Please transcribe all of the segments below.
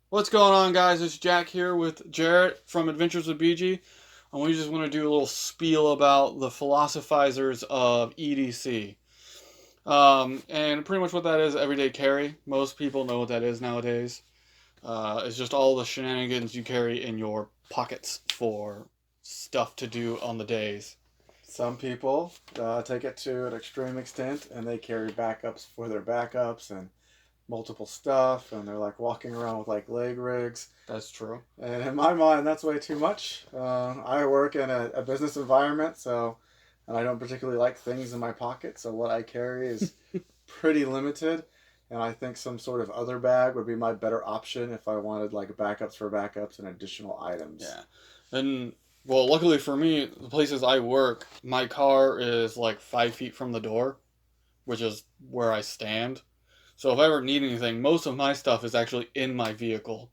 What's going on, guys? It's Jack here with Jarrett from Adventures with BG, and we just want to do a little spiel about the philosophizers of EDC. And pretty much what that is, everyday carry. Most people know what that is nowadays. It's just all the shenanigans you carry in your pockets for stuff to do on the days. Some people take it to an extreme extent and they carry backups for their backups and multiple stuff, and they're like walking around with like leg rigs. That's true. And in my mind, that's way too much. I work in a business environment, and I don't particularly like things in my pocket, so what I carry is pretty limited. And I think some sort of other bag would be my better option if I wanted like backups for backups and additional items. Yeah. And, well, luckily for me, the places I work, my car is like 5 feet from the door, which is where I stand. So if I ever need anything, most of my stuff is actually in my vehicle.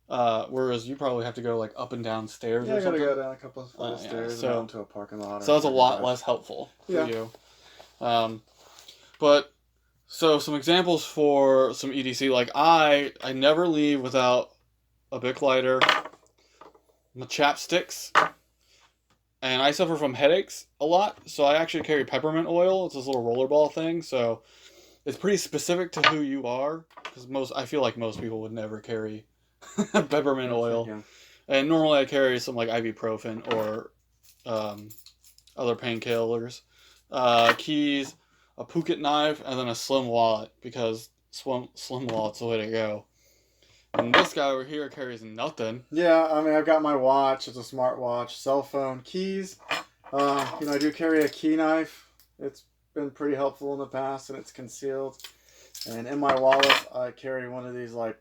Whereas you probably have to go like up and down stairs Yeah, or I gotta something. go down a couple of flight of Yeah. stairs and out into a parking lot. So that's a lot less helpful for Yeah. you. But so some examples for some EDC, like I never leave without a Bic lighter, my chapsticks, and I suffer from headaches a lot, so I actually carry peppermint oil. It's this little rollerball thing, so it's pretty specific to who you are, because I feel like most people would never carry peppermint oil. Yeah. And normally I carry some like ibuprofen or other painkillers, keys, a pocket knife, and then a slim wallet, because slim wallet's the way to go. And this guy over here carries nothing. Yeah, I mean, I've got my watch. It's a smartwatch, cell phone, keys. I do carry a key knife. It's been pretty helpful in the past, and it's concealed. And in my wallet, I carry one of these, like,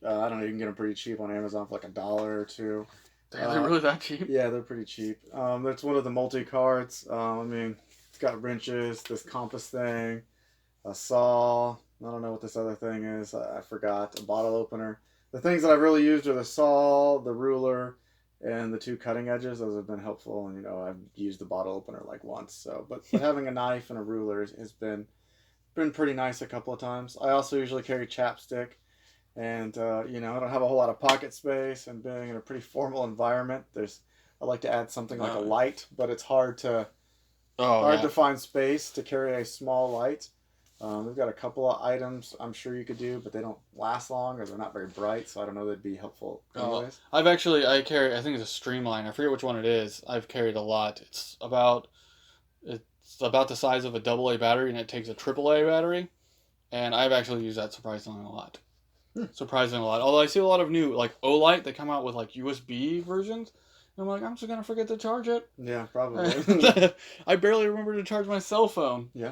I don't know, you can get them pretty cheap on Amazon for like $1 or $2. Damn, they're really that cheap? Yeah, they're pretty cheap. That's one of the multi-cards. I mean, it's got wrenches, this compass thing, a saw. I don't know what this other thing is. I forgot. A bottle opener. The things that I've really used are the saw, the ruler, and the two cutting edges. Those have been helpful. And I've used the bottle opener like once. But having a knife and a ruler has been pretty nice a couple of times. I also usually carry chapstick, and I don't have a whole lot of pocket space. And being in a pretty formal environment, I like to add something like a light, but it's hard to find space to carry a small light. We've got a couple of items I'm sure you could do, but they don't last long or they're not very bright, so I don't know they'd be helpful anyways. I carry, I think it's a Streamline. I forget which one it is. I've carried a lot. It's about the size of a AA battery, and it takes a AAA battery. And I've actually used that surprisingly a lot. Surprisingly a lot. Although I see a lot of new, like, Olight, they come out with, like, USB versions. And I'm like, I'm just going to forget to charge it. Yeah, probably. I barely remember to charge my cell phone. Yeah.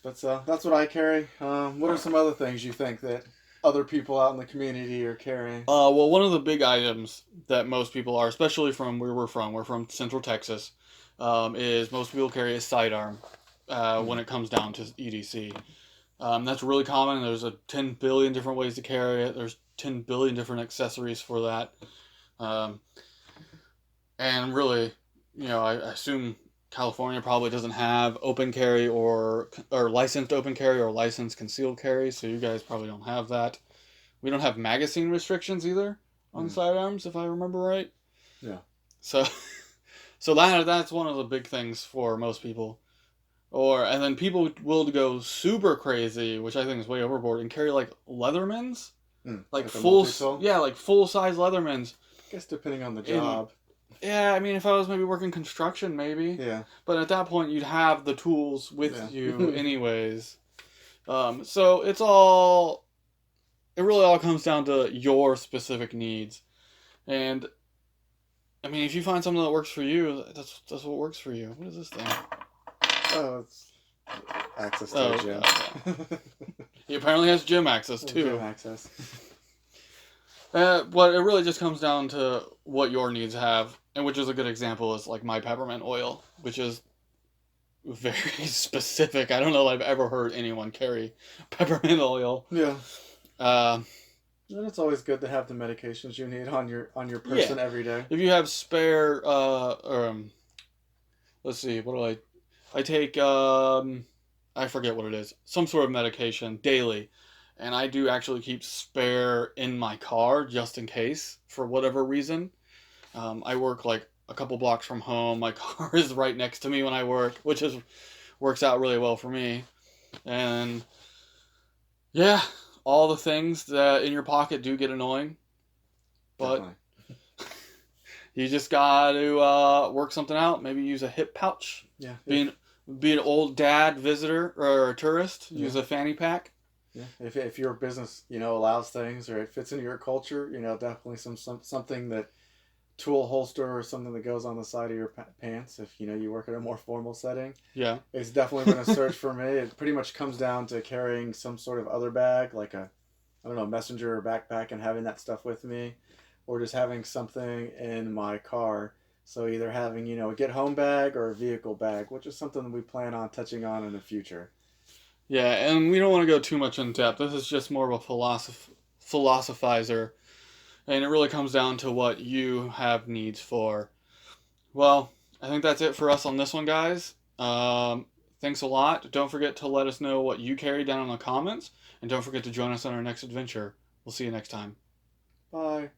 That's what I carry. What are some other things you think that other people out in the community are carrying? Well, one of the big items that most people are, especially from where we're from Central Texas, is most people carry a sidearm when it comes down to EDC. That's really common. There's 10 billion different ways to carry it. There's 10 billion different accessories for that. And really, I assume California probably doesn't have open carry or licensed open carry or licensed concealed carry, so you guys probably don't have that. We don't have magazine restrictions either on sidearms, if I remember right. Yeah. So that's one of the big things for most people. And then people will go super crazy, which I think is way overboard, and carry like Leathermans, like full size Leathermans. I guess depending on the job. Yeah, I mean, if I was maybe working construction, maybe. Yeah. But at that point, you'd have the tools with you anyways. So it really all comes down to your specific needs. And, I mean, if you find something that works for you, that's what works for you. What is this thing? Oh, it's access to a gym. Okay. He apparently has gym access, too. Gym access. But it really just comes down to what your needs have, and which is a good example is like my peppermint oil, which is very specific. I don't know that I've ever heard anyone carry peppermint oil. Yeah. And it's always good to have the medications you need on your person every day. If you have spare, let's see, what do I take? I forget what it is. Some sort of medication daily. and I do actually keep spare in my car just in case for whatever reason. I work like a couple blocks from home. My car is right next to me when I work, which is works out really well for me. And yeah, all the things that in your pocket do get annoying, but Definitely. you just got to work something out. Maybe use a hip pouch. Yeah. Be an old dad visitor or a tourist. Use a fanny pack. Yeah. If your business, allows things or it fits into your culture, definitely something that tool holster or something that goes on the side of your pants. If you work in a more formal setting, Yeah, it's definitely been a search for me. It pretty much comes down to carrying some sort of other bag, like I don't know, messenger or backpack, and having that stuff with me, or just having something in my car. So either having, a get home bag or a vehicle bag, which is something that we plan on touching on in the future. yeah, and we don't want to go too much in depth. This is just more of a philosophizer, and it really comes down to what you have needs for. Well, I think that's it for us on this one, guys. Thanks a lot. Don't forget to let us know what you carry down in the comments, and don't forget to join us on our next adventure. We'll see you next time. Bye.